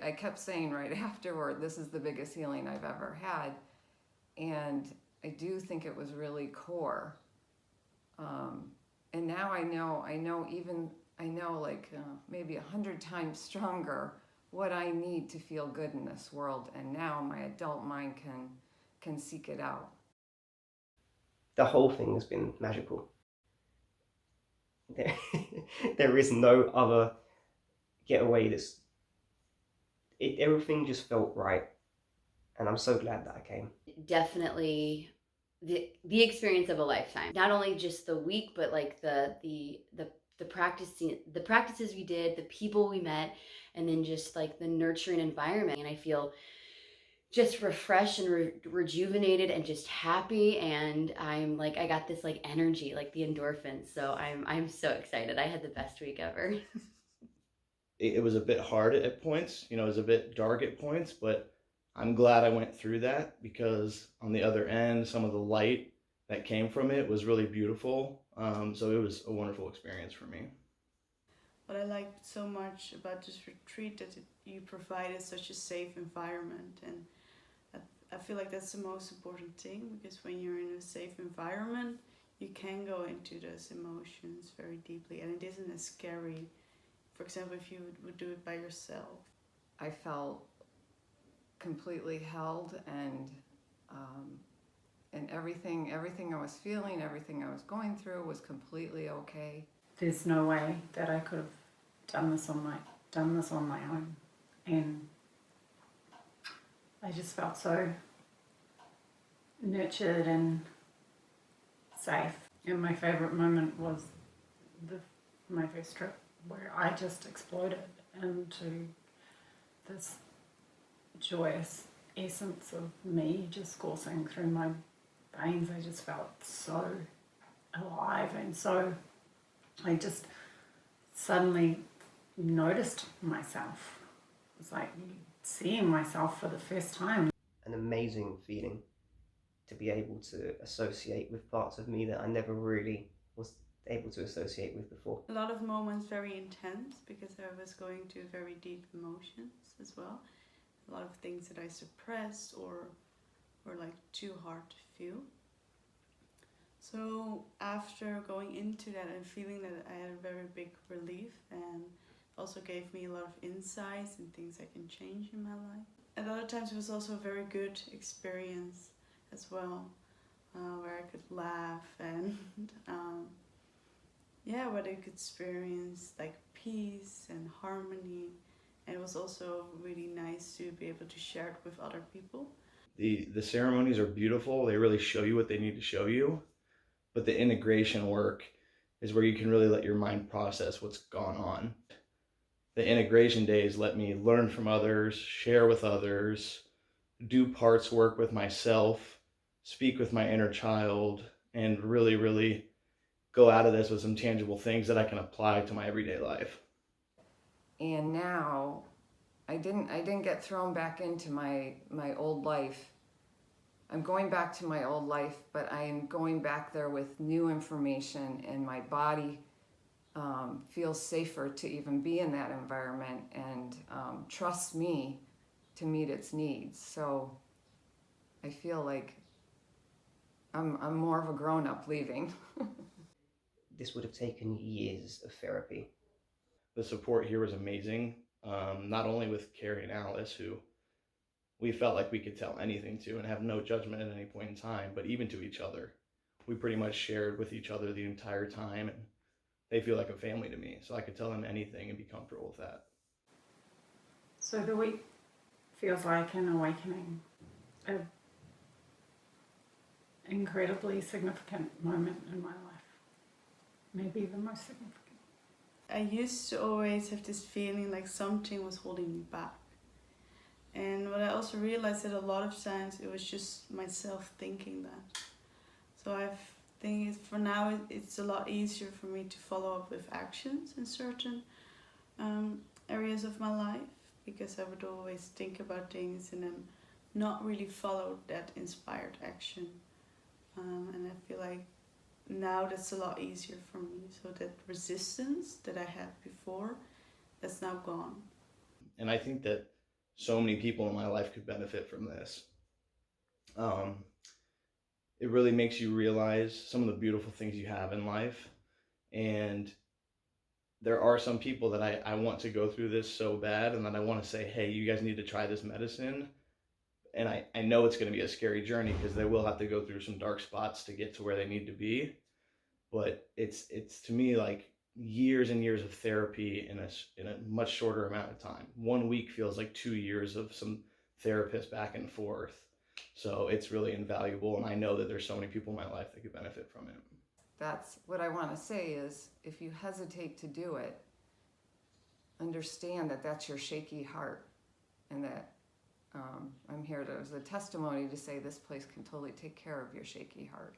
I kept saying right afterward, this is the biggest healing I've ever had. And I do think it was really core. And now I know like maybe 100 times stronger what I need to feel good in this world. And now my adult mind can seek it out. The whole thing has been magical. There, there is no other getaway everything just felt right. And I'm so glad that I came. Definitely the experience of a lifetime. Not only just the week, but like the practices we did, the people we met, and then just like the nurturing environment. And I feel just refreshed and rejuvenated and just happy, and I'm like, I got this like energy, like the endorphins. So I'm so excited. I had the best week ever. It was a bit hard at points, it was a bit dark at points, but I'm glad I went through that, because on the other end, some of the light that came from it was really beautiful. So it was a wonderful experience for me. What I liked so much about this retreat that you provided such a safe environment, and I feel like that's the most important thing, because when you're in a safe environment, you can go into those emotions very deeply, and it isn't as scary. For example, if you would do it by yourself. I felt completely held, and everything I was feeling, everything I was going through was completely okay. There's no way that I could have done this on my own, and I just felt so nurtured and safe. And my favourite moment was my first trip, where I just exploded into this joyous essence of me just coursing through my veins. I just felt so alive, and so I just suddenly noticed myself. It was like seeing myself for the first time. An amazing feeling to be able to associate with parts of me that I never really was able to associate with before. A lot of moments very intense, because I was going through very deep emotions as well. A lot of things that I suppressed or were like too hard to feel. So after going into that and feeling that, I had a very big relief, and also gave me a lot of insights and things I can change in my life. At other times it was also a very good experience as well, where I could laugh and where I could experience like peace and harmony. And it was also really nice to be able to share it with other people. The ceremonies are beautiful. They really show you what they need to show you. But the integration work is where you can really let your mind process what's gone on. The integration days let me learn from others, share with others, do parts work with myself, speak with my inner child, and really, really go out of this with some tangible things that I can apply to my everyday life. And now I didn't get thrown back into my old life. I'm going back to my old life, but I am going back there with new information, and my body feels safer to even be in that environment, and trusts me to meet its needs. So I feel like I'm more of a grown-up leaving. This would have taken years of therapy. The support here was amazing, not only with Carrie and Alice, who we felt like we could tell anything to and have no judgment at any point in time, but even to each other. We pretty much shared with each other the entire time, and they feel like a family to me, so I could tell them anything and be comfortable with that. So the week feels like an awakening, an incredibly significant moment in my life, maybe the most significant. I used to always have this feeling like something was holding me back. And what I also realized that a lot of times it was just myself thinking that. So I think for now it's a lot easier for me to follow up with actions in certain areas of my life, because I would always think about things and then not really follow that inspired action. And I feel like now that's a lot easier for me. So that resistance that I had before, that's now gone. And I think that so many people in my life could benefit from this. It really makes you realize some of the beautiful things you have in life. And there are some people that I want to go through this so bad, and that I want to say, hey, you guys need to try this medicine. And I know it's going to be a scary journey because they will have to go through some dark spots to get to where they need to be. But it's to me like years and years of therapy in a much shorter amount of time. 1 week feels like 2 years of some therapist back and forth. So it's really invaluable, and I know that there's so many people in my life that could benefit from it. That's what I want to say is, if you hesitate to do it, understand that that's your shaky heart, and that I'm here as a testimony to say this place can totally take care of your shaky heart.